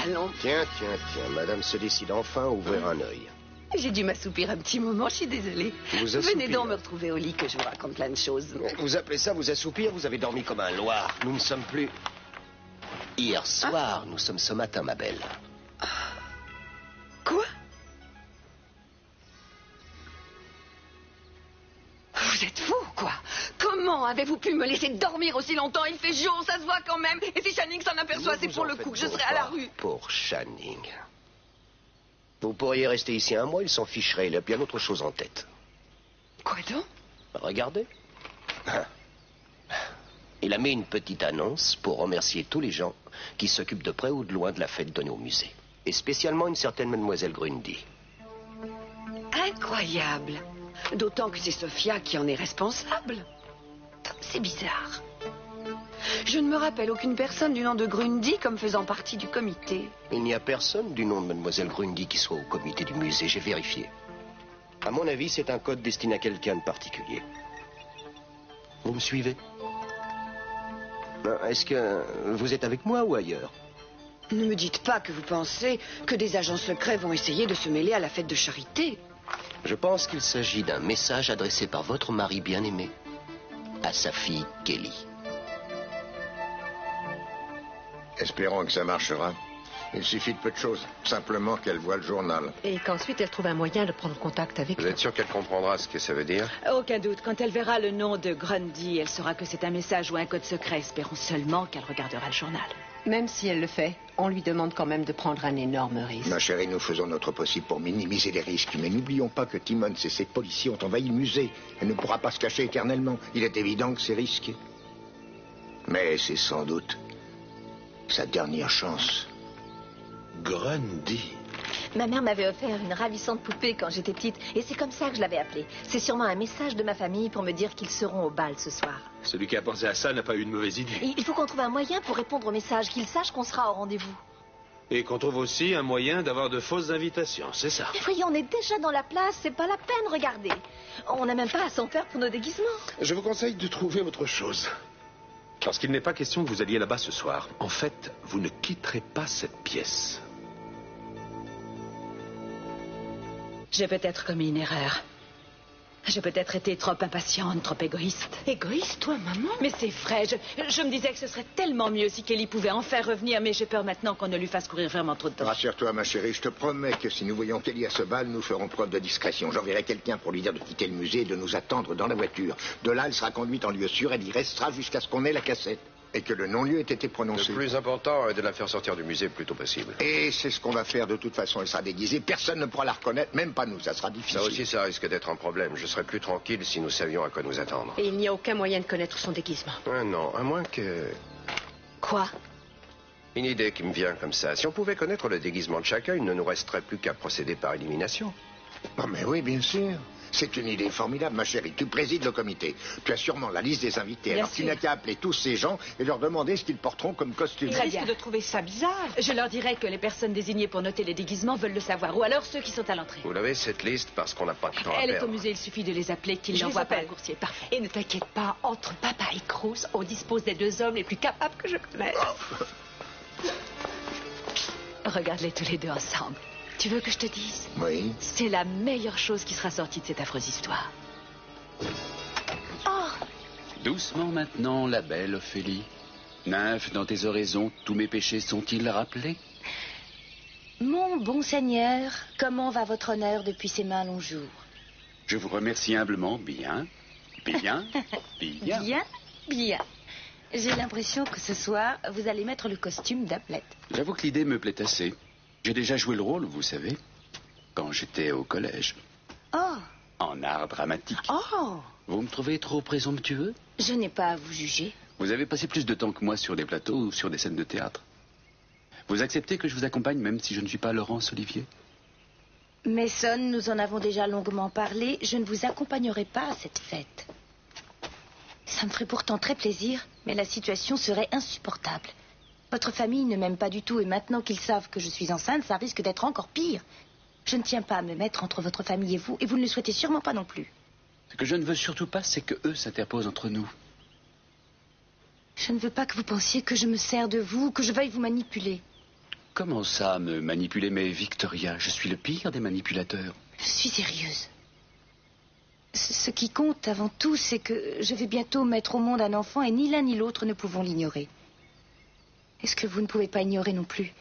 allons. Tiens, madame se décide enfin à ouvrir un œil. J'ai dû m'assoupir un petit moment, je suis désolée. Venez donc me retrouver au lit que je vous raconte plein de choses. Vous appelez ça vous assoupir? Vous avez dormi comme un loir. Nous ne sommes plus... Hier soir, nous sommes ce matin, ma belle. Quoi? Vous êtes fou, quoi? Comment avez-vous pu me laisser dormir aussi longtemps? Il fait jour, ça se voit quand même. Et si Channing s'en aperçoit, c'est pour le coup que je serai à la rue. Pour Channing. Vous pourriez rester ici un mois, il s'en ficherait. Il a bien autre chose en tête. Quoi donc? Regardez. Il a mis une petite annonce pour remercier tous les gens qui s'occupent de près ou de loin de la fête donnée au musée. Et spécialement une certaine mademoiselle Grundy. Incroyable. D'autant que c'est Sophia qui en est responsable. C'est bizarre. Je ne me rappelle aucune personne du nom de Grundy comme faisant partie du comité. Il n'y a personne du nom de mademoiselle Grundy qui soit au comité du musée, j'ai vérifié. À mon avis, c'est un code destiné à quelqu'un de particulier. Vous me suivez? Est-ce que vous êtes avec moi ou ailleurs? Ne me dites pas que vous pensez que des agents secrets vont essayer de se mêler à la fête de charité. Je pense qu'il s'agit d'un message adressé par votre mari bien-aimé à sa fille Kelly. Espérons que ça marchera. Il suffit de peu de choses. Simplement qu'elle voit le journal. Et qu'ensuite elle trouve un moyen de prendre contact avec Vous êtes sûr qu'elle comprendra ce que ça veut dire? Aucun doute. Quand elle verra le nom de Grundy, elle saura que c'est un message ou un code secret. Espérons seulement qu'elle regardera le journal. Même si elle le fait, on lui demande quand même de prendre un énorme risque. Ma chérie, nous faisons notre possible pour minimiser les risques. Mais n'oublions pas que Timmons et ses policiers ont envahi le musée. Elle ne pourra pas se cacher éternellement. Il est évident que c'est risqué. Mais c'est sans doute sa dernière chance. Grundy. Ma mère m'avait offert une ravissante poupée quand j'étais petite, et c'est comme ça que je l'avais appelée. C'est sûrement un message de ma famille pour me dire qu'ils seront au bal ce soir. Celui qui a pensé à ça n'a pas eu une mauvaise idée. Et il faut qu'on trouve un moyen pour répondre au message, qu'ils sachent qu'on sera au rendez-vous. Et qu'on trouve aussi un moyen d'avoir de fausses invitations, c'est ça? Mais voyez, on est déjà dans la place, c'est pas la peine, regardez. On n'a même pas à s'en faire pour nos déguisements. Je vous conseille de trouver autre chose. Parce qu'il n'est pas question que vous alliez là-bas ce soir. En fait, vous ne quitterez pas cette pièce. J'ai peut-être commis une erreur. J'ai peut-être été trop impatiente, trop égoïste. Égoïste, toi, maman? Mais c'est vrai, je me disais que ce serait tellement mieux si Kelly pouvait enfin revenir, mais j'ai peur maintenant qu'on ne lui fasse courir vraiment trop de temps. Rassure-toi, ma chérie, je te promets que si nous voyons Kelly à ce bal, nous ferons preuve de discrétion. J'enverrai quelqu'un pour lui dire de quitter le musée et de nous attendre dans la voiture. De là, elle sera conduite en lieu sûr, elle y restera jusqu'à ce qu'on ait la cassette. Et que le non-lieu ait été prononcé. Le plus important est de la faire sortir du musée le plus tôt possible. Et c'est ce qu'on va faire de toute façon. Elle sera déguisée. Personne ne pourra la reconnaître, même pas nous. Ça sera difficile. Ça aussi, ça risque d'être un problème. Je serais plus tranquille si nous savions à quoi nous attendre. Et il n'y a aucun moyen de connaître son déguisement. Non, à moins que... Quoi? Une idée qui me vient comme ça. Si on pouvait connaître le déguisement de chacun, il ne nous resterait plus qu'à procéder par élimination. Non, mais oui, bien sûr. C'est une idée formidable, ma chérie. Tu présides le comité. Tu as sûrement la liste des invités. Bien Alors sûr. tu n'as qu'à appeler tous ces gens et leur demander ce qu'ils porteront comme costume. Ils risquent de trouver ça bizarre. Je leur dirai que les personnes désignées pour noter les déguisements veulent le savoir, ou alors ceux qui sont à l'entrée. Vous l'avez, cette liste, parce qu'on n'a pas de temps à Elle est perdre. au musée, il suffit de les appeler, qu'ils Je les l'envoient par appelle. un coursier. Parfait. Et ne t'inquiète pas, entre papa et Cruz, on dispose des deux hommes les plus capables que je connaisse. Regarde-les tous les deux ensemble. Tu veux que je te dise? Oui. C'est la meilleure chose qui sera sortie de cette affreuse histoire. Doucement maintenant, la belle Ophélie. Nymphe, dans tes oraisons, tous mes péchés sont-ils rappelés? Mon bon Seigneur, comment va votre honneur depuis ces mains longs jours? Je vous remercie humblement, bien. Bien. Bien, bien. J'ai l'impression que ce soir, vous allez mettre le costume d'Hamlet. J'avoue que l'idée me plaît assez. J'ai déjà joué le rôle, vous savez, quand j'étais au collège. Oh, En art dramatique. oh, Vous me trouvez trop présomptueux? je n'ai pas à vous juger. Vous avez passé plus de temps que moi sur des plateaux ou sur des scènes de théâtre. Vous acceptez que je vous accompagne même si je ne suis pas Laurence Olivier? Mason, nous en avons déjà longuement parlé. Je ne vous accompagnerai pas à cette fête. Ça me ferait pourtant très plaisir, mais la situation serait insupportable. Votre famille ne m'aime pas du tout et maintenant qu'ils savent que je suis enceinte, ça risque d'être encore pire. Je ne tiens pas à me mettre entre votre famille et vous ne le souhaitez sûrement pas non plus. Ce que je ne veux surtout pas, c'est que eux s'interposent entre nous. Je ne veux pas que vous pensiez que je me sers de vous ou que je veuille vous manipuler. Comment ça, me manipuler? Mais Victoria, je suis le pire des manipulateurs. Je suis sérieuse. Ce qui compte avant tout, c'est que je vais bientôt mettre au monde un enfant et ni l'un ni l'autre ne pouvons l'ignorer. Et ce que vous ne pouvez pas ignorer non plus,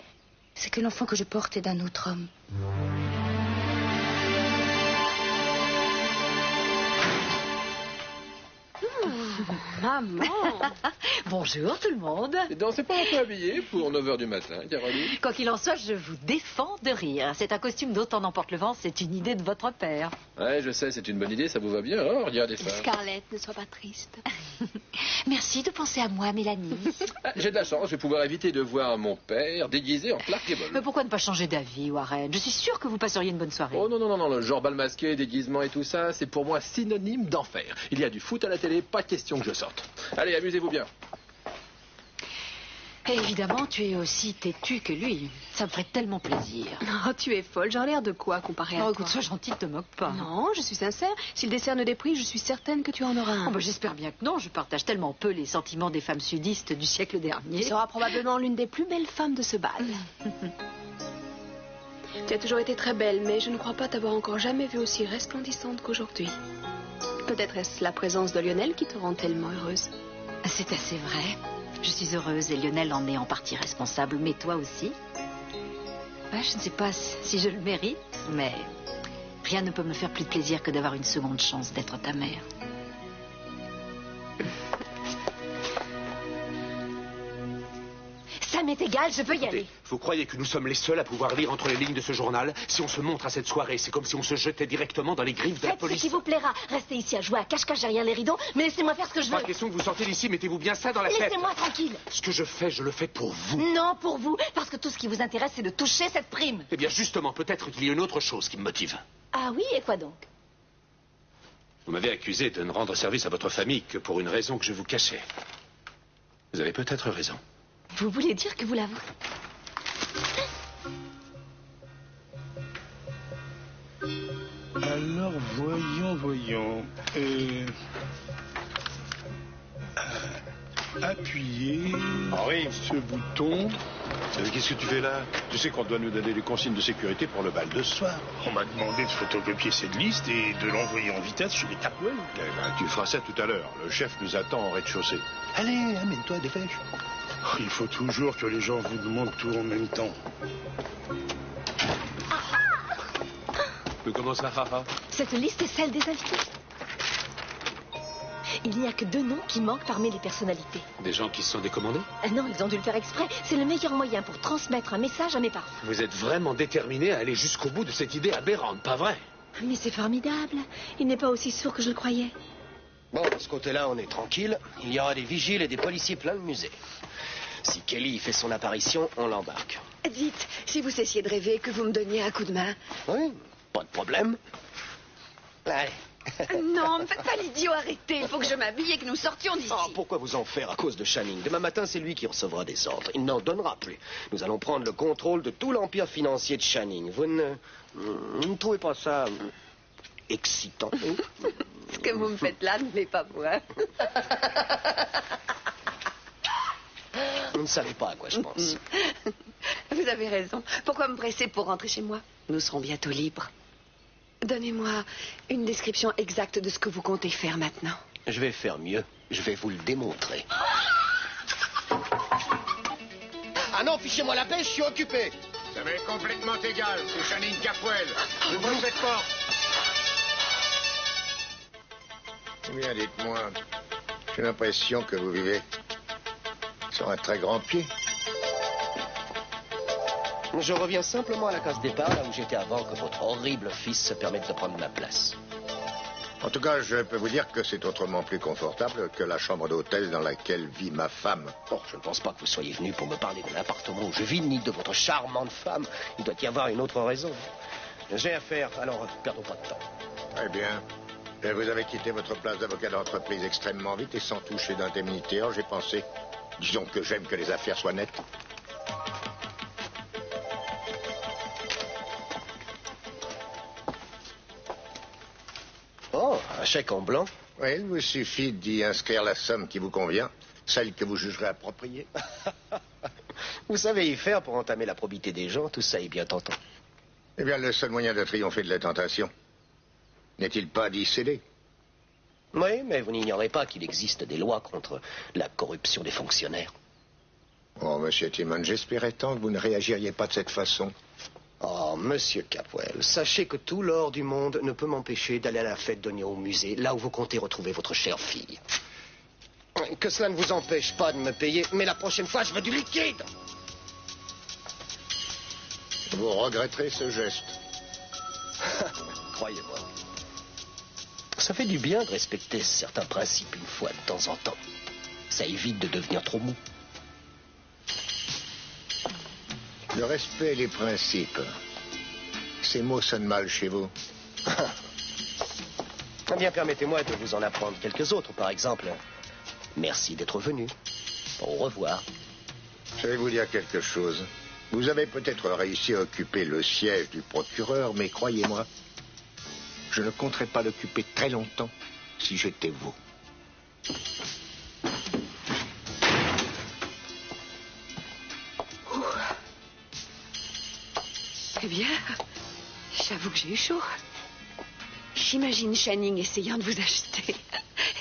c'est que l'enfant que je porte est d'un autre homme. Maman! Bonjour tout le monde. Et donc, c'est pas un peu habillé pour 9h du matin, Caroline? Quoi qu'il en soit, je vous défends de rire. C'est un costume d'autant n'emporte le vent, c'est une idée de votre père. Ouais, je sais, c'est une bonne idée, ça vous va bien. Oh, regardez ça. Scarlett, ne sois pas triste. Merci de penser à moi, Mélanie. Ah, j'ai de la chance, je vais pouvoir éviter de voir mon père déguisé en Clark Gable. Mais pourquoi ne pas changer d'avis, Warren? Je suis sûre que vous passeriez une bonne soirée. Oh non, le genre bal masqué, déguisement et tout ça, c'est pour moi synonyme d'enfer. Il y a du foot à la télé, pas question que je sorte. Allez, amusez-vous bien. Et évidemment, tu es aussi têtu que lui. Ça me ferait tellement plaisir. Oh, tu es folle. J'ai l'air de quoi comparé à Oh, toi? écoute, sois gentil, ne te moque pas. Non, je suis sincère. Si le dessert ne déprime, je suis certaine que tu en auras un. Oh, bah, j'espère bien que non. Je partage tellement peu les sentiments des femmes sudistes du siècle dernier. Tu seras probablement l'une des plus belles femmes de ce bal. Tu as toujours été très belle, mais je ne crois pas t'avoir encore jamais vue aussi resplendissante qu'aujourd'hui. Peut-être est-ce la présence de Lionel qui te rend tellement heureuse. C'est assez vrai. Je suis heureuse et Lionel en est en partie responsable, mais toi aussi. Ouais, je ne sais pas si je le mérite, mais rien ne peut me faire plus de plaisir que d'avoir une seconde chance d'être ta mère. Ça m'est égal, je veux y aller. Vous croyez que nous sommes les seuls à pouvoir lire entre les lignes de ce journal? Si on se montre à cette soirée, c'est comme si on se jetait directement dans les griffes de la Faites police. ce qui vous plaira. Restez ici à jouer à cache-cache derrière les rideaux, mais laissez-moi faire ce que je veux. Pas question que vous sortez d'ici, mettez-vous bien ça dans la tête. Laissez-moi tranquille. Ce que je fais, je le fais pour vous. Non, pour vous, parce que tout ce qui vous intéresse, c'est de toucher cette prime. Eh bien, justement, peut-être qu'il y a une autre chose qui me motive. Ah oui, et quoi donc? Vous m'avez accusé de ne rendre service à votre famille que pour une raison que je vous cachais. Vous avez peut-être raison. Vous voulez dire que vous l'avouez? Alors, voyons. Appuyez ce bouton. Qu'est-ce que tu fais là? Tu sais qu'on doit nous donner les consignes de sécurité pour le bal de ce soir. On m'a demandé de photocopier cette liste et de l'envoyer en vitesse chez les Capwell. Eh ben, tu feras ça tout à l'heure. Le chef nous attend en rez-de-chaussée. Allez, amène-toi, dépêche. Il faut toujours que les gens vous demandent tout en même temps. Mais comment ça, haha? Cette liste est celle des invités. Il n'y a que 2 noms qui manquent parmi les personnalités. Des gens qui se sont décommandés? Non, ils ont dû le faire exprès. C'est le meilleur moyen pour transmettre un message à mes parents. Vous êtes vraiment déterminé à aller jusqu'au bout de cette idée aberrante, pas vrai? Mais c'est formidable. Il n'est pas aussi sourd que je le croyais. Bon, de ce côté-là, on est tranquille. Il y aura des vigiles et des policiers plein le musée. Si Kelly fait son apparition, on l'embarque. Dites, si vous cessiez de rêver, que vous me donniez un coup de main. Oui, pas de problème. Allez. Non, me faites pas l'idiot, arrêtez. Il faut que je m'habille et que nous sortions d'ici. Oh, pourquoi vous en faire à cause de Channing? Demain matin, c'est lui qui recevra des ordres. Il n'en donnera plus. Nous allons prendre le contrôle de tout l'empire financier de Channing. Vous ne trouvez pas ça excitant? Ce que vous me faites là ne l'est pas moi. Vous ne savez pas à quoi je pense. Vous avez raison. Pourquoi me presser pour rentrer chez moi? Nous serons bientôt libres. Donnez-moi une description exacte de ce que vous comptez faire maintenant. Je vais faire mieux. Je vais vous le démontrer. Ah non, fichez-moi la paix, je suis occupé. Ça m'est complètement égal, c'est Channing Capwell. Ouvrez cette porte. Eh bien, dites-moi, j'ai l'impression que vous vivez sur un très grand pied. Je reviens simplement à la case départ, là où j'étais avant que votre horrible fils se permette de prendre ma place. En tout cas, je peux vous dire que c'est autrement plus confortable que la chambre d'hôtel dans laquelle vit ma femme. Bon, je ne pense pas que vous soyez venu pour me parler de l'appartement où je vis, ni de votre charmante femme. Il doit y avoir une autre raison. J'ai affaire, alors perdons pas de temps. Très bien. Et vous avez quitté votre place d'avocat d'entreprise extrêmement vite et sans toucher d'indemnité. Alors j'ai pensé, disons que j'aime que les affaires soient nettes. Oh, un chèque en blanc? Oui, il vous suffit d'y inscrire la somme qui vous convient, celle que vous jugerez appropriée. Vous savez y faire pour entamer la probité des gens, tout ça est bien tentant. Eh bien, le seul moyen de triompher de la tentation, n'est-il pas d'y céder? Oui, mais vous n'ignorez pas qu'il existe des lois contre la corruption des fonctionnaires. Oh, monsieur Timmons, j'espérais tant que vous ne réagiriez pas de cette façon. Oh, monsieur Capwell, sachez que tout l'or du monde ne peut m'empêcher d'aller à la fête donnée au musée, là où vous comptez retrouver votre chère fille. Que cela ne vous empêche pas de me payer, mais la prochaine fois, je veux du liquide. Vous regretterez ce geste. Croyez-moi. Ça fait du bien de respecter certains principes une fois de temps en temps. Ça évite de devenir trop mou. Le respect et les principes. Ces mots sonnent mal chez vous. Eh bien, permettez-moi de vous en apprendre quelques autres. Par exemple, merci d'être venu. Au revoir. Je vais vous dire quelque chose. Vous avez peut-être réussi à occuper le siège du procureur, mais croyez-moi, je ne compterais pas l'occuper très longtemps si j'étais vous. Eh bien, j'avoue que j'ai eu chaud. J'imagine Channing essayant de vous acheter.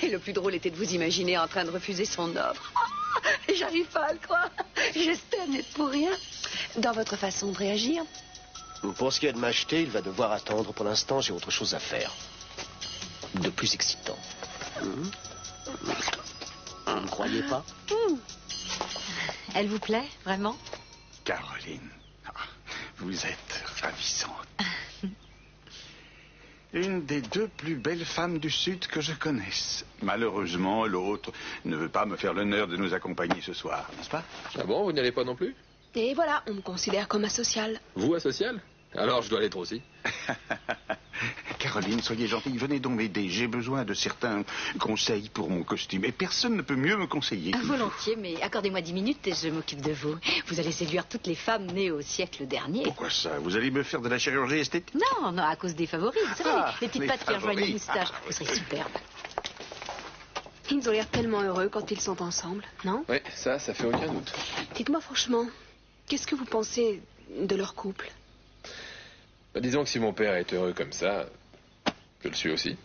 Et le plus drôle était de vous imaginer en train de refuser son offre. J'arrive pas à le croire. J'espère n'être pour rien. Dans votre façon de réagir. Pour ce qui est de m'acheter, il va devoir attendre. Pour l'instant, j'ai autre chose à faire. De plus excitant. Vous ne croyez pas? Elle vous plaît, vraiment? Caroline, vous êtes ravissante. Une des deux plus belles femmes du Sud que je connaisse. Malheureusement, l'autre ne veut pas me faire l'honneur de nous accompagner ce soir, n'est-ce pas? Ah bon, vous n'y allez pas non plus? Et voilà, on me considère comme asocial. Vous, asocial? Alors je dois l'être aussi. Caroline, soyez gentille, venez donc m'aider. J'ai besoin de certains conseils pour mon costume. Et personne ne peut mieux me conseiller. Volontiers, mais accordez-moi 10 minutes et je m'occupe de vous. Vous allez séduire toutes les femmes nées au siècle dernier. Pourquoi ça? Vous allez me faire de la chirurgie esthétique? Non, non, à cause des favoris. Vous savez, les petites pattes qui rejoignent les moustaches. Vous serez superbe. Ils ont l'air tellement heureux quand ils sont ensemble, non? Oui, ça fait aucun doute. Dites-moi franchement, qu'est-ce que vous pensez de leur couple? Disons que si mon père est heureux comme ça, je le suis aussi.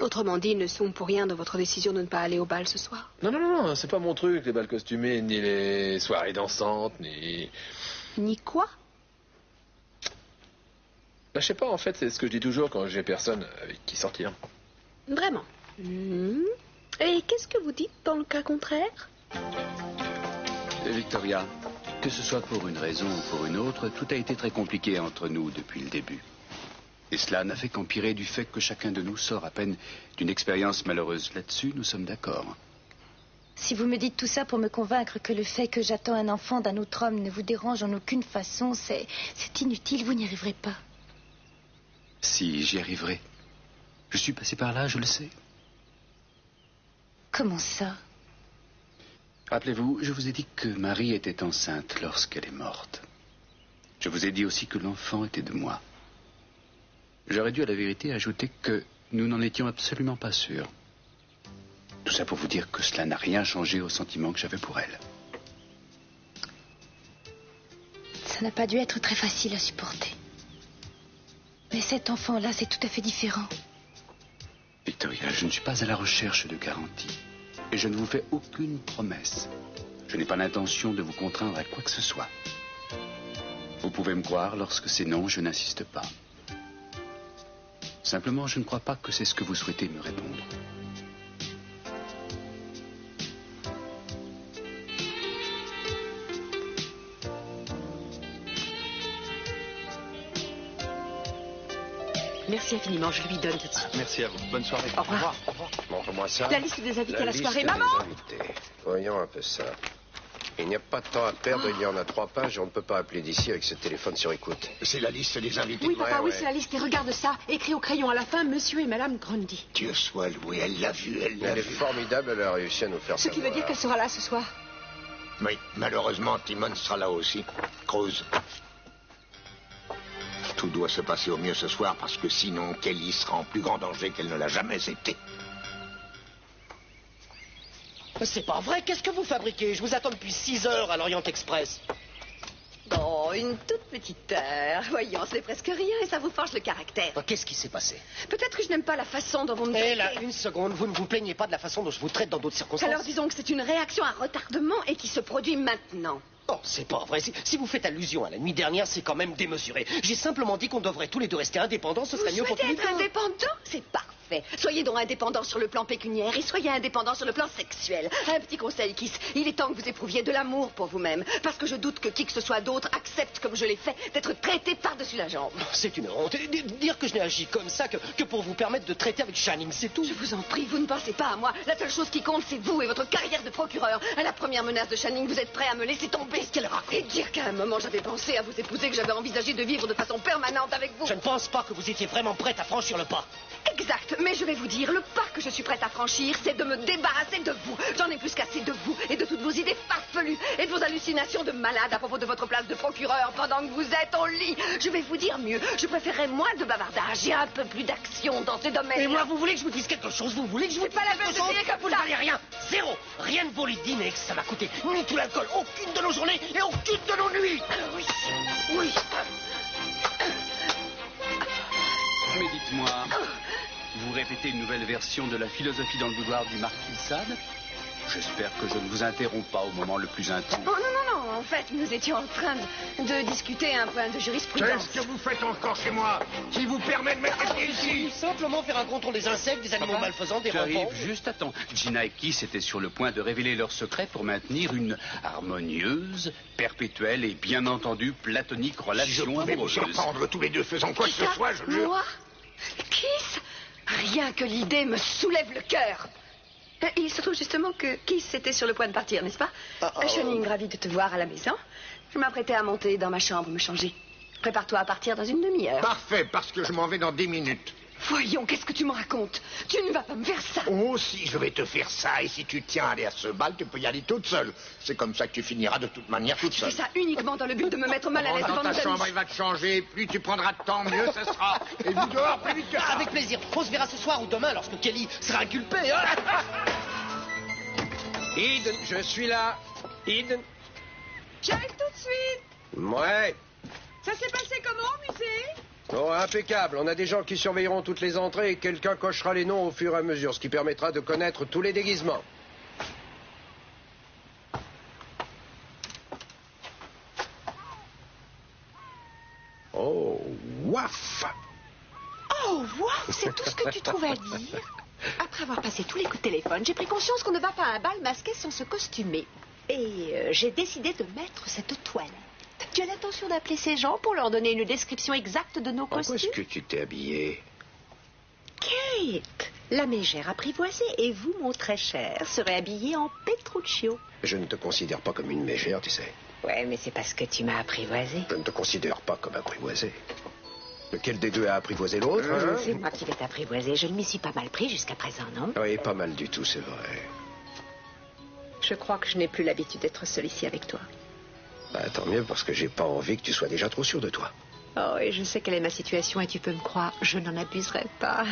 Autrement dit, ils ne sont pour rien dans votre décision de ne pas aller au bal ce soir. Non, c'est pas mon truc, les bals costumés, ni les soirées dansantes, ni... Ni quoi? Je sais pas, en fait, c'est ce que je dis toujours quand j'ai personne avec qui sortir. Vraiment? Et qu'est-ce que vous dites dans le cas contraire? Victoria, que ce soit pour une raison ou pour une autre, tout a été très compliqué entre nous depuis le début. Et cela n'a fait qu'empirer du fait que chacun de nous sort à peine d'une expérience malheureuse. Là-dessus, nous sommes d'accord. Si vous me dites tout ça pour me convaincre que le fait que j'attends un enfant d'un autre homme ne vous dérange en aucune façon, c'est inutile, vous n'y arriverez pas. Si, j'y arriverai. Je suis passé par là, je le sais. Comment ça? Rappelez-vous, je vous ai dit que Marie était enceinte lorsqu'elle est morte. Je vous ai dit aussi que l'enfant était de moi. J'aurais dû à la vérité ajouter que nous n'en étions absolument pas sûrs. Tout ça pour vous dire que cela n'a rien changé au sentiment que j'avais pour elle. Ça n'a pas dû être très facile à supporter. Mais cet enfant-là, c'est tout à fait différent. Victoria, je ne suis pas à la recherche de garanties. Et je ne vous fais aucune promesse. Je n'ai pas l'intention de vous contraindre à quoi que ce soit. Vous pouvez me croire, lorsque c'est non, je n'insiste pas. Simplement, je ne crois pas que c'est ce que vous souhaitez me répondre. Merci infiniment, je lui donne tout de suite. Merci à vous. Bonne soirée. Au revoir. Montre-moi ça. La liste des invités à la liste soirée. des Maman! invités. Voyons un peu ça. Il n'y a pas de temps à perdre, il y en a 3 pages et on ne peut pas appeler d'ici avec ce téléphone sur écoute. C'est la liste des invités. Oui, papa, oui, Ouais. c'est la liste. Et regarde ça, écrit au crayon à la fin, Monsieur et Madame Grundy. Dieu soit loué, elle l'a vu, elle l'a Elle est vu. formidable, elle a réussi à nous faire Ce qui veut dire qu'elle sera là ce soir. Oui, malheureusement, Timmons sera là aussi. Cruz. Tout doit se passer au mieux ce soir parce que sinon, Kelly sera en plus grand danger qu'elle ne l'a jamais été. C'est pas vrai, qu'est-ce que vous fabriquez? Je vous attends depuis 6 heures à l'Orient Express. une toute petite heure. Voyons, c'est presque rien et ça vous forge le caractère. Qu'est-ce qui s'est passé? Peut-être que je n'aime pas la façon dont vous me traitez. Eh là, une seconde, vous ne vous plaignez pas de la façon dont je vous traite dans d'autres circonstances? Alors disons que c'est une réaction à retardement et qui se produit maintenant. Oh, c'est pas vrai. Si vous faites allusion à la nuit dernière, c'est quand même démesuré. J'ai simplement dit qu'on devrait tous les deux rester indépendants. Ce serait mieux pour tous les deux. Vous souhaitez être indépendant? C'est parfait. Soyez donc indépendant sur le plan pécuniaire et soyez indépendant sur le plan sexuel. Un petit conseil, Kiss. Il est temps que vous éprouviez de l'amour pour vous-même. Parce que je doute que qui que ce soit d'autre accepte, comme je l'ai fait, d'être traité par-dessus la jambe. C'est une honte. Dire que je n'ai agi comme ça que pour vous permettre de traiter avec Channing, c'est tout. Je vous en prie, vous ne pensez pas à moi. La seule chose qui compte, c'est vous et votre carrière de procureur. À la première menace de Channing, vous êtes prêt à me laisser tomber. Ce qu'elle raconte. Et dire qu'à un moment, j'avais pensé à vous épouser, que j'avais envisagé de vivre de façon permanente avec vous. Je ne pense pas que vous étiez vraiment prête à franchir le pas. Exact, mais je vais vous dire, le pas que je suis prête à franchir, c'est de me débarrasser de vous. J'en ai plus qu'assez de vous et de toutes vos idées farfelues et de vos hallucinations de malade à propos de votre place de procureur pendant que vous êtes au lit. Je vais vous dire mieux, je préférerais moins de bavardage et un peu plus d'action dans ces domaines. Et moi, vous voulez que je vous dise quelque chose? Vous voulez que je vous dise pas la peine de dire comme vous ne valez rien. Zéro. Rien ne vaut les dîners que ça m'a coûté. Ni tout l'alcool, aucune de nos journées et aucune de nos nuits. Oui. Oui. Mais dites-moi, vous répétez une nouvelle version de la philosophie dans le boudoir du marquis de Sade? J'espère que je ne vous interromps pas au moment le plus intime. Oh, non. En fait, nous étions en train de discuter un point de jurisprudence. Qu'est-ce que vous faites encore chez moi? Qui vous permet de mettre les pieds ici? Simplement faire un contrôle des insectes, des animaux malfaisants, des J'arrive rampants. juste à temps. Gina et Kiss étaient sur le point de révéler leur secret pour maintenir une harmonieuse, perpétuelle et bien entendu platonique relation Si je pouvais amoureuse. vous entendre tous les deux faisant quoi que ce soit, je jure. Moi? Kiss? Rien que l'idée me soulève le cœur. Il se trouve justement que Kiss était sur le point de partir, n'est-ce pas? Channing, ravi de te voir à la maison. Je m'apprêtais à monter dans ma chambre me changer. Prépare-toi à partir dans une demi-heure. Parfait, parce que je m'en vais dans 10 minutes. Voyons, qu'est-ce que tu me racontes? Tu ne vas pas me faire ça. Oh, si, je vais te faire ça. Et si tu tiens à aller à ce bal, tu peux y aller toute seule. C'est comme ça que tu finiras de toute manière toute Tu seule. fais ça uniquement dans le but de me mettre mal à l'aise Dans devant ta nos chambre, amis. il va te changer. Plus tu prendras de temps, mieux ce sera. Et vous dehors, plus vite que ça. Avec plaisir. On se verra ce soir ou demain lorsque Kelly sera inculpé. Hein. Eden, je suis là. Eden. J'arrive tout de suite. Ouais. Ça s'est passé comment au musée? Oh, impeccable. On a des gens qui surveilleront toutes les entrées et quelqu'un cochera les noms au fur et à mesure, ce qui permettra de connaître tous les déguisements. Oh, waf! Oh, wow, c'est tout ce que tu trouves à dire. Après avoir passé tous les coups de téléphone, j'ai pris conscience qu'on ne va pas à un bal masqué sans se costumer. Et j'ai décidé de mettre cette toilette. Tu as l'intention d'appeler ces gens pour leur donner une description exacte de nos En quoi costumes? est-ce que tu t'es habillée? Kate, la mégère apprivoisée, et vous, mon très cher, serez habillé en Petruccio. Je ne te considère pas comme une mégère, tu sais. Ouais, mais c'est parce que tu m'as apprivoisé. Je ne te considère pas comme apprivoisé. Lequel des deux a apprivoisé l'autre, hein? C'est moi qui vais t'apprivoiser. Je ne m'y suis pas mal pris jusqu'à présent, non? Oui, pas mal du tout, c'est vrai. Je crois que je n'ai plus l'habitude d'être seule ici avec toi. Bah, tant mieux, parce que j'ai pas envie que tu sois déjà trop sûr de toi. Oh, et je sais quelle est ma situation et tu peux me croire, je n'en abuserai pas.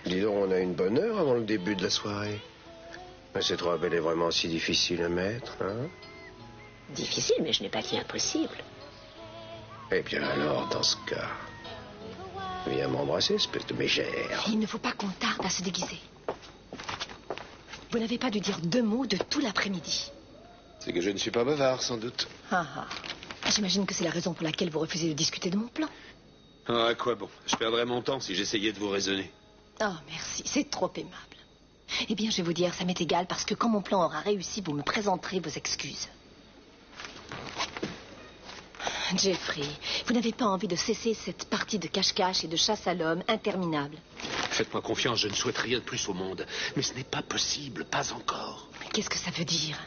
Dis donc, on a une bonne heure avant le début de la soirée. Mais cette robe, elle est vraiment si difficile à mettre, hein? Difficile, mais je n'ai pas dit impossible. Eh bien alors, dans ce cas, viens m'embrasser, espèce de mégère. Il ne faut pas qu'on tarde à se déguiser. Vous n'avez pas dû dire 2 mots de tout l'après-midi. C'est que je ne suis pas bavard, sans doute. J'imagine que c'est la raison pour laquelle vous refusez de discuter de mon plan. Ah, à quoi bon? Je perdrais mon temps si j'essayais de vous raisonner. Oh, merci, c'est trop aimable. Eh bien, je vais vous dire, ça m'est égal, parce que quand mon plan aura réussi, vous me présenterez vos excuses. Jeffrey, vous n'avez pas envie de cesser cette partie de cache-cache et de chasse à l'homme interminable. Faites-moi confiance, je ne souhaite rien de plus au monde. Mais ce n'est pas possible, pas encore. Mais qu'est-ce que ça veut dire?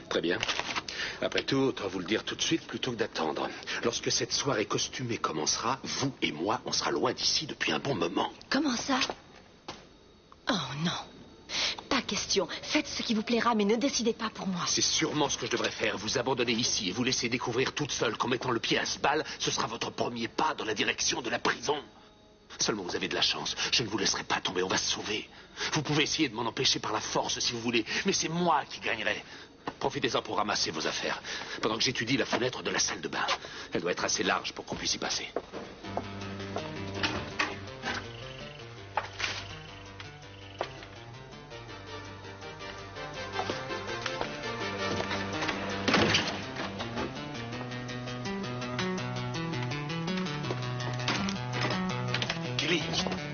Très bien. Après tout, autant vous le dire tout de suite plutôt que d'attendre. Lorsque cette soirée costumée commencera, vous et moi, on sera loin d'ici depuis un bon moment. Comment ça? Oh non, pas question. Faites ce qui vous plaira, mais ne décidez pas pour moi. C'est sûrement ce que je devrais faire. Vous abandonner ici et vous laisser découvrir toute seule qu'en mettant le pied à ce bal, ce sera votre premier pas dans la direction de la prison. Seulement vous avez de la chance. Je ne vous laisserai pas tomber, on va se sauver. Vous pouvez essayer de m'en empêcher par la force si vous voulez, mais c'est moi qui gagnerai. Profitez-en pour ramasser vos affaires, pendant que j'étudie la fenêtre de la salle de bain. Elle doit être assez large pour qu'on puisse y passer.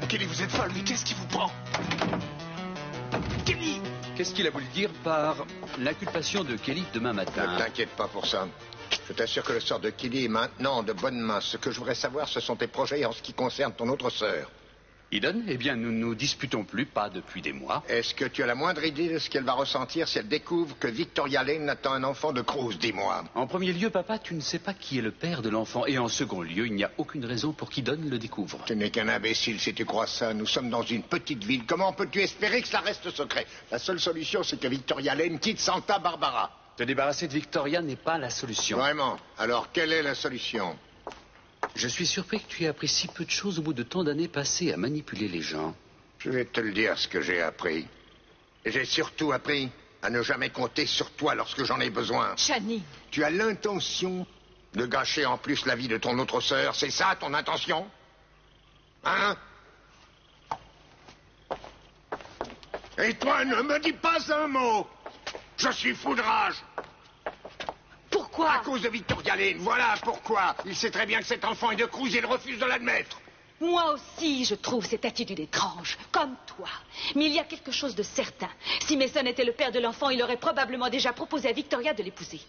Kelly, vous êtes folle, mais qu'est-ce qui vous prend? Kelly! Qu'est-ce qu'il a voulu dire par l'inculpation de Kelly demain matin? Ne t'inquiète pas pour ça. Je t'assure que le sort de Kelly est maintenant en de bonnes mains. Ce que je voudrais savoir, ce sont tes projets en ce qui concerne ton autre sœur. Eden, eh bien, nous ne nous disputons plus, pas depuis des mois. Est-ce que tu as la moindre idée de ce qu'elle va ressentir si elle découvre que Victoria Lane attend un enfant de Cruz, dis-moi? En premier lieu, papa, tu ne sais pas qui est le père de l'enfant. Et en second lieu, il n'y a aucune raison pour qu'Eden le découvre. Tu n'es qu'un imbécile si tu crois ça. Nous sommes dans une petite ville. Comment peux-tu espérer que ça reste secret? La seule solution, c'est que Victoria Lane quitte Santa Barbara. Te débarrasser de Victoria n'est pas la solution. Vraiment? Alors, quelle est la solution? Je suis surpris que tu aies appris si peu de choses au bout de tant d'années passées à manipuler les gens. Je vais te le dire, ce que j'ai appris. Et j'ai surtout appris à ne jamais compter sur toi lorsque j'en ai besoin. Channing. Tu as l'intention de gâcher en plus la vie de ton autre sœur. C'est ça, ton intention? Hein? Et toi, ne me dis pas un mot. Je suis fou de rage. Pourquoi? À cause de Victoria Lane, voilà pourquoi. Il sait très bien que cet enfant est de Cruz et il refuse de l'admettre. Moi aussi, je trouve cette attitude étrange, comme toi. Mais il y a quelque chose de certain. Si Mason était le père de l'enfant, il aurait probablement déjà proposé à Victoria de l'épouser.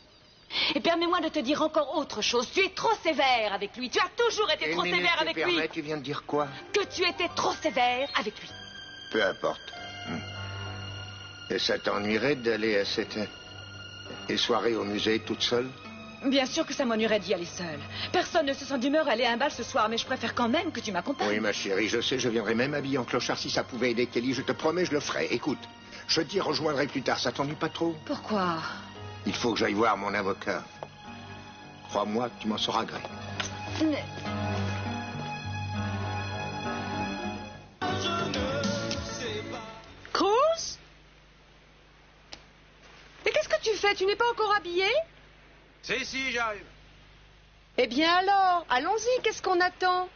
Et permets-moi de te dire encore autre chose. Tu es trop sévère avec lui. Tu as toujours été trop sévère avec lui. Tu viens de dire quoi? Que tu étais trop sévère avec lui. Peu importe. Et ça t'ennuierait d'aller à cette soirée au musée toute seule? Bien sûr que ça m'ennuierait d'y aller seule. Personne ne se sent d'humeur à aller à un bal ce soir, mais je préfère quand même que tu m'accompagnes. Oui, ma chérie, je sais, je viendrai même habillé en clochard si ça pouvait aider Kelly. Je te promets, je le ferai. Écoute, je t'y rejoindrai plus tard. Ça t'ennuie pas trop? Pourquoi? Il faut que j'aille voir mon avocat. Crois-moi, tu m'en sauras gré. Cruz? Mais qu'est-ce que tu fais? Tu n'es pas encore habillé? Si, j'arrive. Eh bien alors, allons-y, qu'est-ce qu'on attend?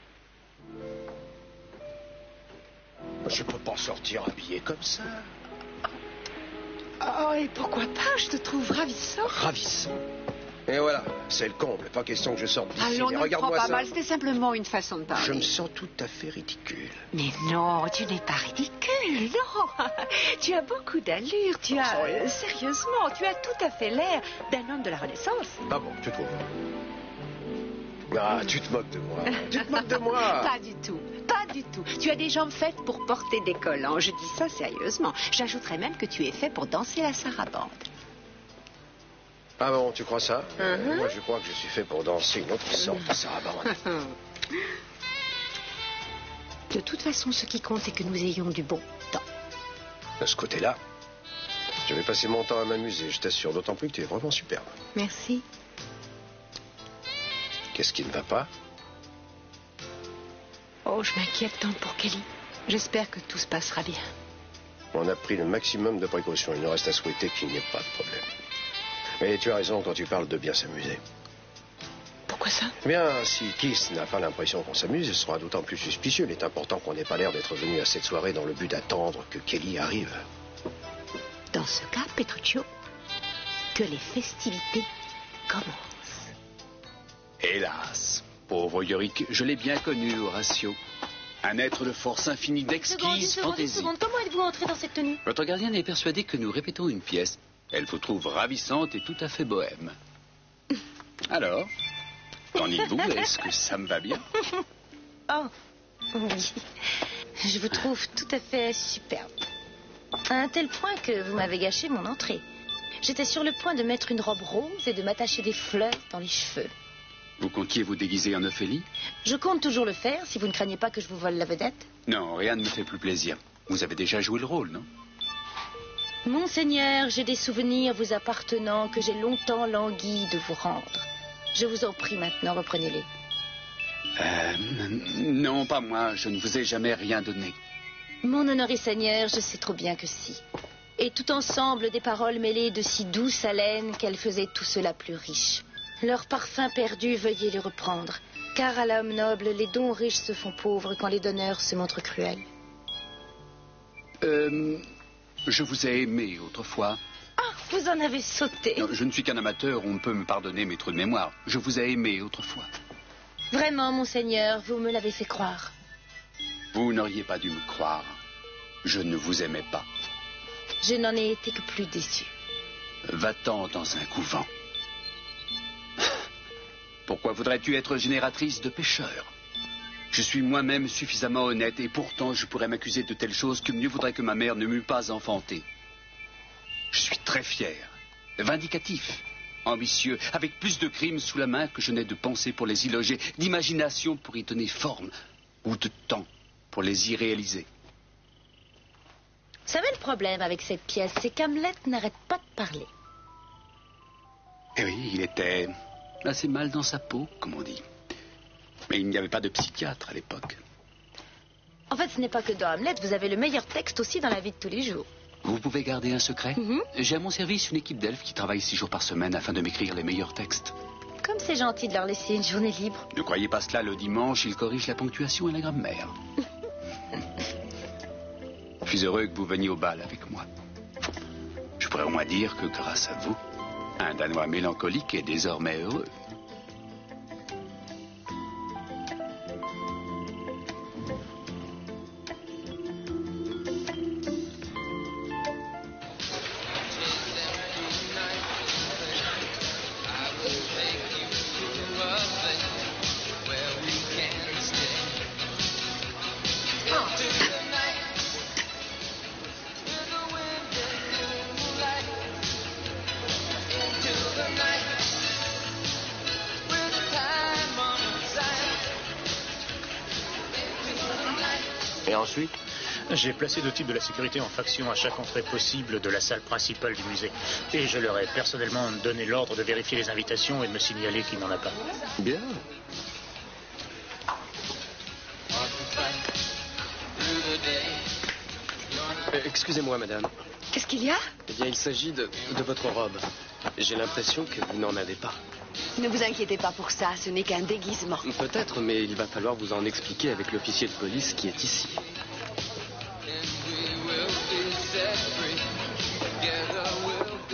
Je peux pas sortir habillé comme ça. Oh, et pourquoi pas? Je te trouve ravissant. Ravissant. Et voilà, c'est le comble. Pas question que je sorte d'ici. Allons, ne prends regarde-moi pas ça. mal, c'était simplement une façon de parler. Je me sens tout à fait ridicule. Mais non, tu n'es pas ridicule, non. Tu as beaucoup d'allure, tu as... sérieusement, tu as tout à fait l'air d'un homme de la Renaissance. Ah bon, tu trouves? Ah, tu te moques de moi. Tu te moques de moi. Pas du tout, pas du tout. Tu as des jambes faites pour porter des collants, je dis ça sérieusement. J'ajouterais même que tu es fait pour danser la sarabande. Ah bon, tu crois ça? Moi, je crois que je suis fait pour danser une autre sorte de sarabande. De toute façon, ce qui compte, c'est que nous ayons du bon temps. De ce côté-là, je vais passer mon temps à m'amuser, je t'assure, d'autant plus que tu es vraiment superbe. Merci. Qu'est-ce qui ne va pas? Oh, je m'inquiète tant pour Kelly. J'espère que tout se passera bien. On a pris le maximum de précautions. Il nous reste à souhaiter qu'il n'y ait pas de problème. Mais tu as raison quand tu parles de bien s'amuser. Pourquoi ça? Eh bien, si Kiss n'a pas l'impression qu'on s'amuse, il sera d'autant plus suspicieux. Il est important qu'on n'ait pas l'air d'être venu à cette soirée dans le but d'attendre que Kelly arrive. Dans ce cas, Petruccio, que les festivités commencent. Hélas, pauvre Yorick, je l'ai bien connu, Horatio. Un être de force infinie, d'exquise fantaisie. Comment êtes-vous entré dans cette tenue? Votre gardienne est persuadée que nous répétons une pièce. Elle vous trouve ravissante et tout à fait bohème. Alors, qu'en dites-vous? Est-ce que ça me va bien? Oh, oui. Je vous trouve tout à fait superbe. À un tel point que vous m'avez gâché mon entrée. J'étais sur le point de mettre une robe rose et de m'attacher des fleurs dans les cheveux. Vous comptiez vous déguiser en Ophélie? Je compte toujours le faire, si vous ne craignez pas que je vous vole la vedette. Non, rien ne me fait plus plaisir. Vous avez déjà joué le rôle, non? Monseigneur, j'ai des souvenirs vous appartenant que j'ai longtemps langui de vous rendre. Je vous en prie maintenant, reprenez-les. Non, pas moi. Je ne vous ai jamais rien donné. Mon honoré Seigneur, je sais trop bien que si. Et tout ensemble, des paroles mêlées de si douce haleine qu'elles faisaient tout cela plus riche. Leur parfum perdu, veuillez les reprendre, car à l'homme noble, les dons riches se font pauvres quand les donneurs se montrent cruels. Je vous ai aimé autrefois. Ah, vous en avez sauté. Non, je ne suis qu'un amateur, on peut me pardonner mes trous de mémoire. Je vous ai aimé autrefois. Vraiment, monseigneur, vous me l'avez fait croire. Vous n'auriez pas dû me croire. Je ne vous aimais pas. Je n'en ai été que plus déçu. Va-t'en dans un couvent. Pourquoi voudrais-tu être génératrice de pécheurs? Je suis moi-même suffisamment honnête et pourtant je pourrais m'accuser de telles choses que mieux vaudrait que ma mère ne m'eût pas enfanté. Je suis très fier, vindicatif, ambitieux, avec plus de crimes sous la main que je n'ai de pensée pour les y loger, d'imagination pour y donner forme, ou de temps pour les y réaliser. Vous savez le problème avec cette pièce, c'est qu'Hamlet n'arrête pas de parler. Eh oui, il était assez mal dans sa peau, comme on dit. Mais il n'y avait pas de psychiatre à l'époque. En fait, ce n'est pas que dans Hamlet, vous avez le meilleur texte aussi dans la vie de tous les jours. Vous pouvez garder un secret? J'ai à mon service une équipe d'elfes qui travaille 6 jours par semaine afin de m'écrire les meilleurs textes. Comme c'est gentil de leur laisser une journée libre. Ne croyez pas cela, le dimanche, ils corrigent la ponctuation et la grammaire. Je suis heureux que vous veniez au bal avec moi. Je pourrais au moins dire que grâce à vous, un Danois mélancolique est désormais heureux. Et ensuite? J'ai placé 2 types de la sécurité en faction à chaque entrée possible de la salle principale du musée. Et je leur ai personnellement donné l'ordre de vérifier les invitations et de me signaler qu'il n'en a pas. Bien. Excusez-moi, madame. Qu'est-ce qu'il y a? Eh bien, il s'agit de votre robe. J'ai l'impression que vous n'en avez pas. Ne vous inquiétez pas pour ça, ce n'est qu'un déguisement. Peut-être, mais il va falloir vous en expliquer avec l'officier de police qui est ici.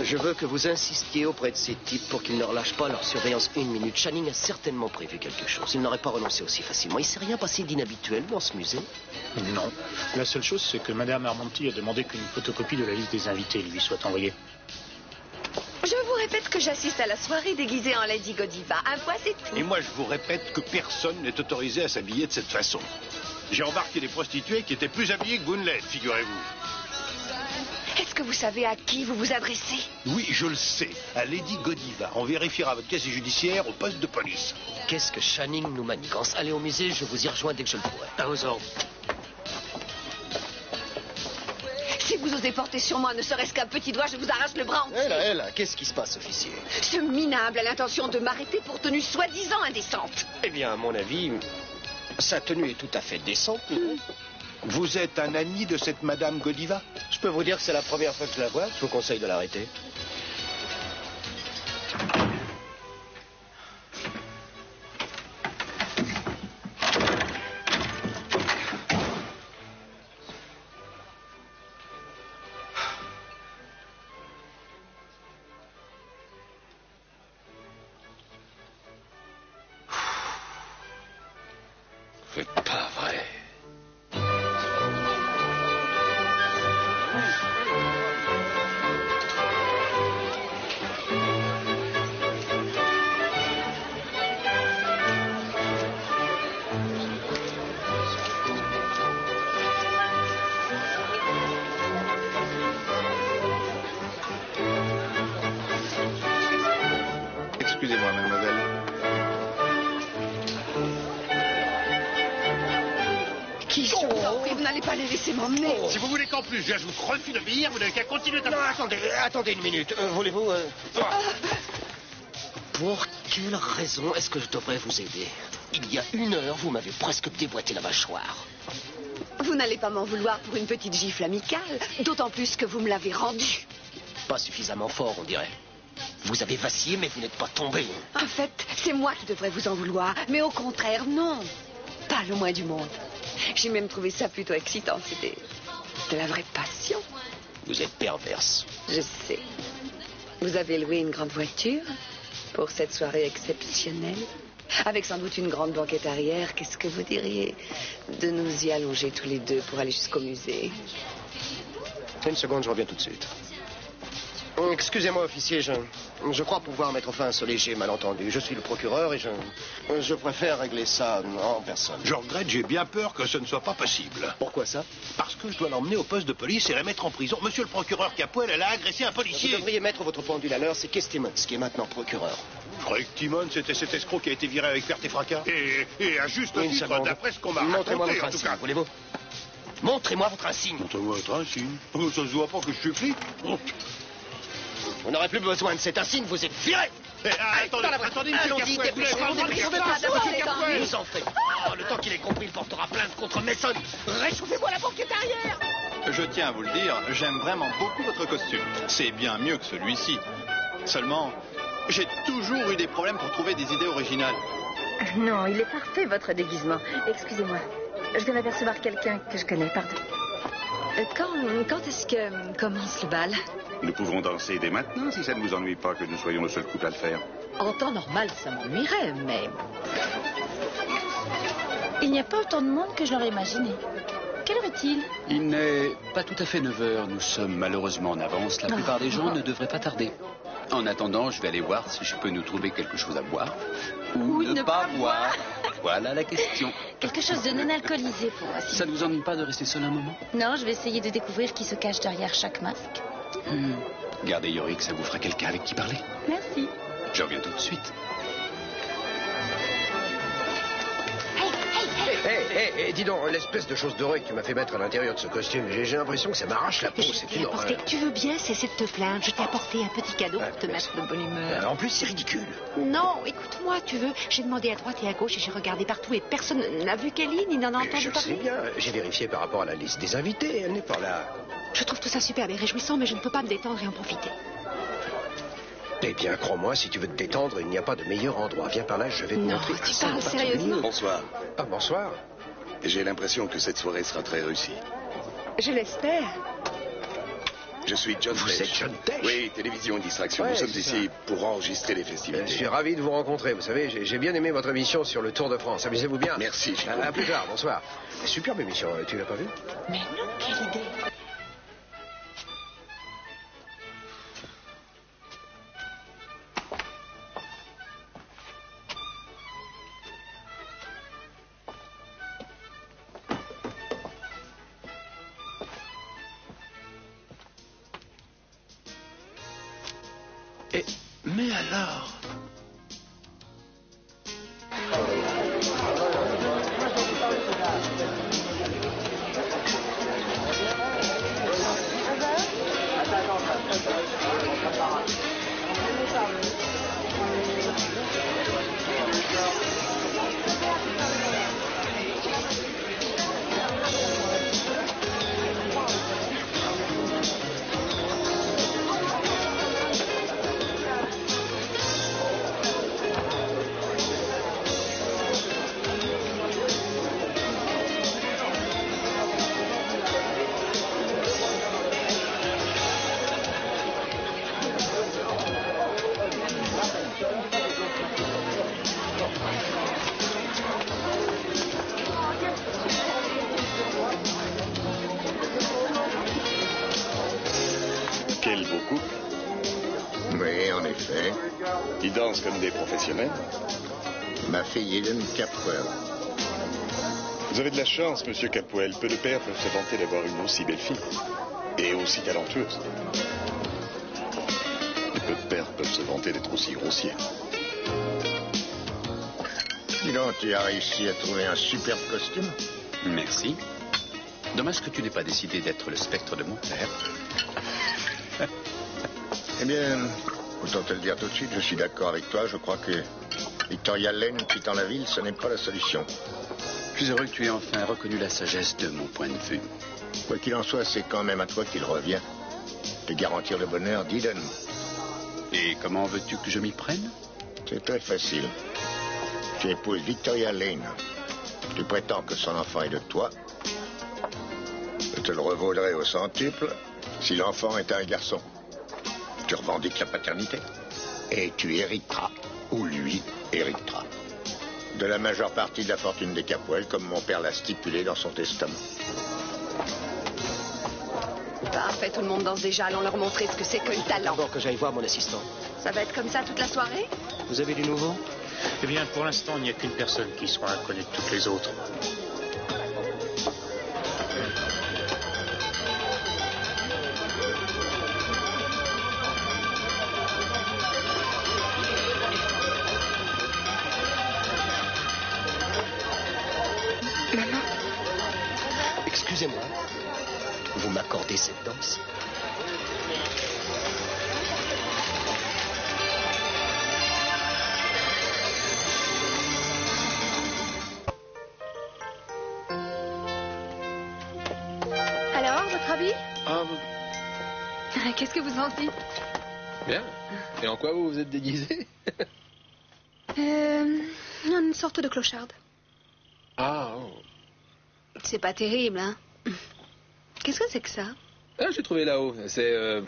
Je veux que vous insistiez auprès de ces types pour qu'ils ne relâchent pas leur surveillance 1 minute. Channing a certainement prévu quelque chose. Il n'aurait pas renoncé aussi facilement. Il ne s'est rien passé d'inhabituel dans ce musée? Non. La seule chose, c'est que Madame Armonti a demandé qu'une photocopie de la liste des invités lui soit envoyée. Je vous répète que j'assiste à la soirée déguisée en Lady Godiva. Un fois, c'est tout. Et moi, je vous répète que personne n'est autorisé à s'habiller de cette façon. J'ai embarqué des prostituées qui étaient plus habillées que vous ne l'êtes, figurez-vous. Est-ce que vous savez à qui vous vous adressez? Oui, je le sais. À Lady Godiva. On vérifiera votre casier judiciaire au poste de police. Qu'est-ce que Channing nous manigance? Allez au musée, je vous y rejoins dès que je le pourrai. À vos ordres. Si vous osez porter sur moi ne serait-ce qu'un petit doigt, je vous arrache le bras entier. Hé là, qu'est-ce qui se passe, officier? Ce minable a l'intention de m'arrêter pour tenue soi-disant indécente. Eh bien, à mon avis, sa tenue est tout à fait décente. Vous êtes un ami de cette Madame Godiva? Je peux vous dire que c'est la première fois que je la vois. Je vous conseille de l'arrêter. C'est pas vrai. Excusez-moi, mademoiselle. Qui je vous en prie, vous n'allez pas les laisser m'emmener. Si vous voulez qu'en plus je vous refuse de billard, vous n'avez qu'à continuer de... Non, attendez une minute. Voulez-vous... Pour quelle raison est-ce que je devrais vous aider? Il y a 1 heure, vous m'avez presque déboîté la mâchoire. Vous n'allez pas m'en vouloir pour une petite gifle amicale, d'autant plus que vous me l'avez rendue. Pas suffisamment fort, on dirait. Vous avez vacillé, mais vous n'êtes pas tombé. En fait, c'est moi qui devrais vous en vouloir, mais au contraire, non. Pas le moins du monde. J'ai même trouvé ça plutôt excitant, c'était de la vraie passion. Vous êtes perverse. Je sais. Vous avez loué une grande voiture pour cette soirée exceptionnelle, avec sans doute une grande banquette arrière. Qu'est-ce que vous diriez de nous y allonger tous les deux pour aller jusqu'au musée? Une seconde, je reviens tout de suite. Excusez-moi, officier, je crois pouvoir mettre fin à ce léger malentendu. Je suis le procureur et je préfère régler ça en personne. Je regrette, j'ai bien peur que ce ne soit pas possible. Pourquoi ça? Parce que je dois l'emmener au poste de police et la mettre en prison. Monsieur le procureur Capoel, elle a agressé un policier. Vous devriez mettre votre pendule à l'heure, c'est Keith Timmons qui est maintenant procureur. Je croyais que Timmons, c'était cet escroc qui a été viré avec perte et fracas. Et à juste titre, d'après ce qu'on m'a raconté, Montrez-moi votre en tout insigne, cas. voulez-vous? Montrez-moi votre insigne. Montrez-moi votre insigne. Oh, ça se voit pas que je suis flic. Oh. Vous n'aurez plus besoin de cet insigne, vous êtes viré. Attendez, monsieur Allons-y, Capoel, dépêchez-vous, vous en faites. Oh, le temps qu'il ait compris, il portera plainte contre Mason. Réchauffez-moi la banquette arrière. Je tiens à vous le dire, j'aime vraiment beaucoup votre costume. C'est bien mieux que celui-ci. Seulement, j'ai toujours eu des problèmes pour trouver des idées originales. Non, il est parfait, votre déguisement. Excusez-moi, je viens d'apercevoir quelqu'un que je connais, pardon. Quand est-ce que commence le bal? Nous pouvons danser dès maintenant si ça ne vous ennuie pas que nous soyons le seul couple à le faire. En temps normal, ça m'ennuierait, mais... Il n'y a pas autant de monde que je l'aurais imaginé. Quelle heure est-il? Il n'est pas tout à fait 9 heures. Nous sommes malheureusement en avance. La plupart des gens ne devraient pas tarder. En attendant, je vais aller voir si je peux nous trouver quelque chose à boire. Ou ne pas boire. Voilà la question. Quelque chose de non alcoolisé pour moi. Ça ne vous ennuie pas de rester seul un moment? Non, je vais essayer de découvrir qui se cache derrière chaque masque. Gardez Yorick, ça vous fera quelqu'un avec qui parler. Merci. Je reviens tout de suite. Hé, dis donc, l'espèce de chose dorée que tu m'as fait mettre à l'intérieur de ce costume, j'ai l'impression que ça m'arrache la peau, c'est une horreur. Tu veux bien cesser de te plaindre? Je t'ai apporté un petit cadeau pour te mettre de bonne humeur. En plus, c'est ridicule. Non, écoute-moi, tu veux. J'ai demandé à droite et à gauche et j'ai regardé partout et personne n'a vu Kelly ni n'en a entendu Je parler. sais bien, j'ai vérifié par rapport à la liste des invités, elle n'est pas là. Je trouve tout ça superbe et réjouissant, mais je ne peux pas me détendre et en profiter. Eh bien, crois-moi, si tu veux te détendre, il n'y a pas de meilleur endroit. Viens par là, je vais te Non, montrer. tu parles sérieusement? Bonsoir. Ah, bonsoir. J'ai l'impression que cette soirée sera très réussie. Je l'espère. Je suis John Vous Tesh. êtes John Tesh? Oui, télévision Distraction. Ouais, Nous sommes c'est ici pour enregistrer les Je festivités. suis ravi de vous rencontrer. Vous savez, j'ai bien aimé votre émission sur le Tour de France. Amusez-vous bien. Merci, Chico. À plus tard, bonsoir. Superbe émission, tu l'as pas vue? Mais non, quelle idée. Mais alors... Quel beau couple. Oui, en effet. Ils dansent comme des professionnels. Ma fille Hélène Capwell. Vous avez de la chance, monsieur Capoel. Peu de pères peuvent se vanter d'avoir une aussi belle fille. Et aussi talentueuse. Et peu de pères peuvent se vanter d'être aussi grossiers. Dis donc, tu as réussi à trouver un superbe costume. Merci. Dommage que tu n'aies pas décidé d'être le spectre de mon père. Eh bien, autant te le dire tout de suite, je suis d'accord avec toi. Je crois que Victoria Lane quittant la ville, ce n'est pas la solution. Je suis heureux que tu aies enfin reconnu la sagesse de mon point de vue. Quoi qu'il en soit, c'est quand même à toi qu'il revient de garantir le bonheur d'Eden. Et comment veux-tu que je m'y prenne? C'est très facile. Tu épouses Victoria Lane. Tu prétends que son enfant est de toi. Je te le revaudrai au centuple si l'enfant est un garçon. Tu revendiques la paternité. Et tu hériteras, ou lui héritera, de la majeure partie de la fortune des Capwell, comme mon père l'a stipulé dans son testament. Parfait, tout le monde danse déjà. Allons leur montrer ce que c'est que le talent. D'abord que j'aille voir mon assistant. Ça va être comme ça toute la soirée? Vous avez du nouveau? Eh bien, pour l'instant, il n'y a qu'une personne qui soit inconnue de toutes les autres. Maman? Excusez-moi. Vous m'accordez cette danse? Alors, votre avis? Ah, Qu'est-ce que vous en dites? bien. Et en quoi vous vous êtes déguisé? Une sorte de clocharde. Ah, oh. C'est pas terrible, hein? Qu'est-ce que c'est que ça? Ah, j'ai trouvé là-haut. C'est,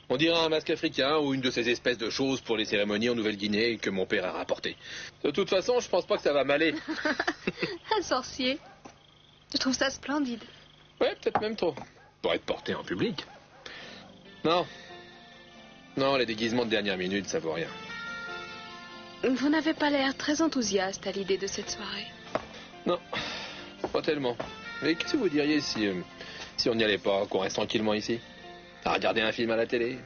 on dirait un masque africain ou une de ces espèces de choses pour les cérémonies en Nouvelle-Guinée que mon père a rapporté. De toute façon, je pense pas que ça va m'aller. Un sorcier. Je trouve ça splendide. Ouais, peut-être même trop. Pour être porté en public. Non. Non, les déguisements de dernière minute, ça vaut rien. Vous n'avez pas l'air très enthousiaste à l'idée de cette soirée. Non, pas tellement. Mais qu'est-ce que vous diriez si on n'y allait pas, qu'on reste tranquillement ici? À regarder un film à la télé,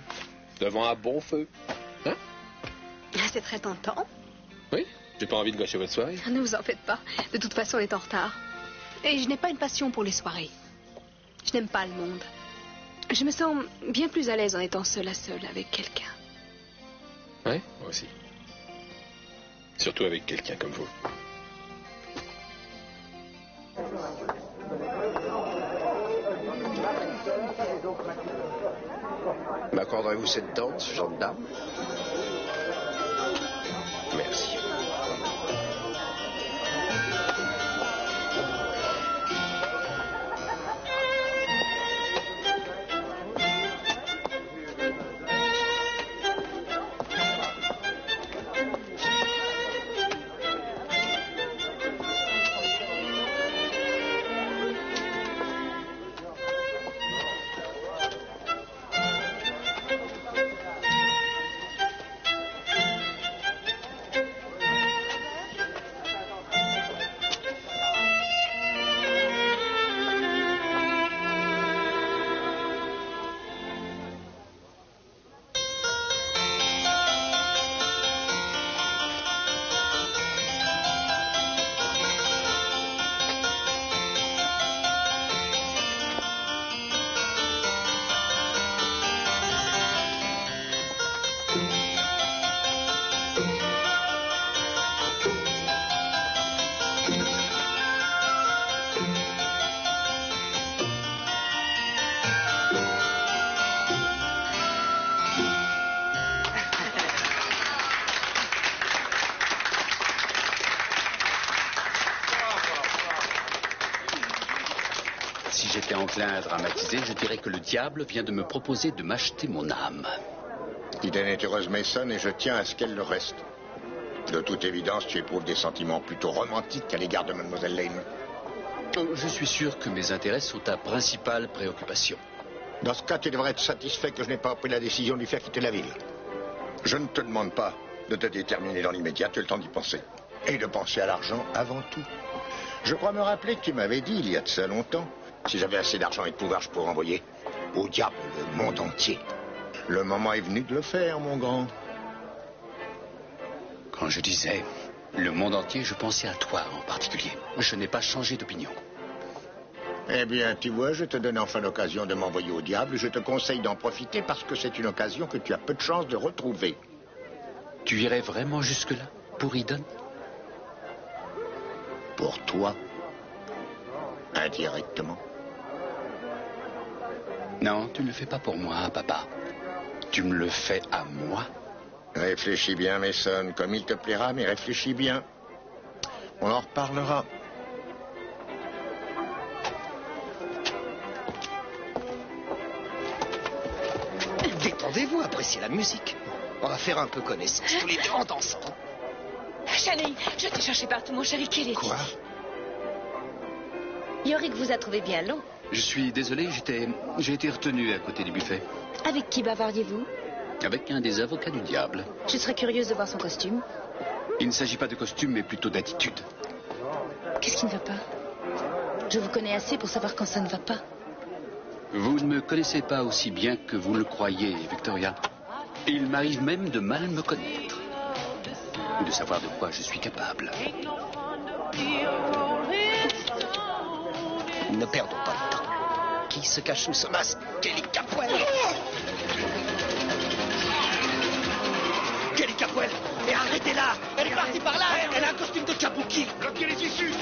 devant un bon feu. Hein? C'est très tentant. Oui, j'ai pas envie de gâcher votre soirée. Ne vous en faites pas. De toute façon, on est en retard. Et je n'ai pas une passion pour les soirées. Je n'aime pas le monde. Je me sens bien plus à l'aise en étant seule à seule avec quelqu'un. Oui, moi aussi. Surtout avec quelqu'un comme vous. M'accorderez-vous cette danse, gendarme? Merci. Si j'étais enclin à dramatiser, je dirais que le diable vient de me proposer de m'acheter mon âme. Eden est heureuse Mason et je tiens à ce qu'elle le reste. De toute évidence, tu éprouves des sentiments plutôt romantiques à l'égard de Mademoiselle Lane. Je suis sûr que mes intérêts sont ta principale préoccupation. Dans ce cas, tu devrais être satisfait que je n'ai pas pris la décision de lui faire quitter la ville. Je ne te demande pas de te déterminer dans l'immédiat, tu as le temps d'y penser. Et de penser à l'argent avant tout. Je crois me rappeler que tu m'avais dit, il y a de ça longtemps, si j'avais assez d'argent et de pouvoir, je pourrais envoyer au diable le monde entier. Le moment est venu de le faire, mon grand. Quand je disais le monde entier, je pensais à toi en particulier. Je n'ai pas changé d'opinion. Eh bien, tu vois, je te donne enfin l'occasion de m'envoyer au diable. Je te conseille d'en profiter parce que c'est une occasion que tu as peu de chances de retrouver. Tu irais vraiment jusque-là pour Eden? Pour toi, Indirectement. Non, tu ne le fais pas pour moi, papa. Tu me le fais à moi. Réfléchis bien, Mason, comme il te plaira, mais réfléchis bien. On en reparlera. Détendez-vous, appréciez la musique. On va faire un peu connaissance, tous les deux en dansant. Channing, je t'ai cherché partout, mon chéri. Quel est-il? Quoi? Yorick vous a trouvé bien long. Je suis désolé, j'ai été retenu à côté du buffet. Avec qui bavardiez-vous? Avec un des avocats du diable. Je serais curieuse de voir son costume. Il ne s'agit pas de costume, mais plutôt d'attitude. Qu'est-ce qui ne va pas? Je vous connais assez pour savoir quand ça ne va pas. Vous ne me connaissez pas aussi bien que vous le croyez, Victoria. Il m'arrive même de mal me connaître. Ou de savoir de quoi je suis capable. Ne perdons pas le temps. Qui se cache sous ce masque? Kelly Capwell! Kelly Capwell! Et arrêtez-la! Elle est partie par là! Elle a un costume de kabuki! Bloquez les issues!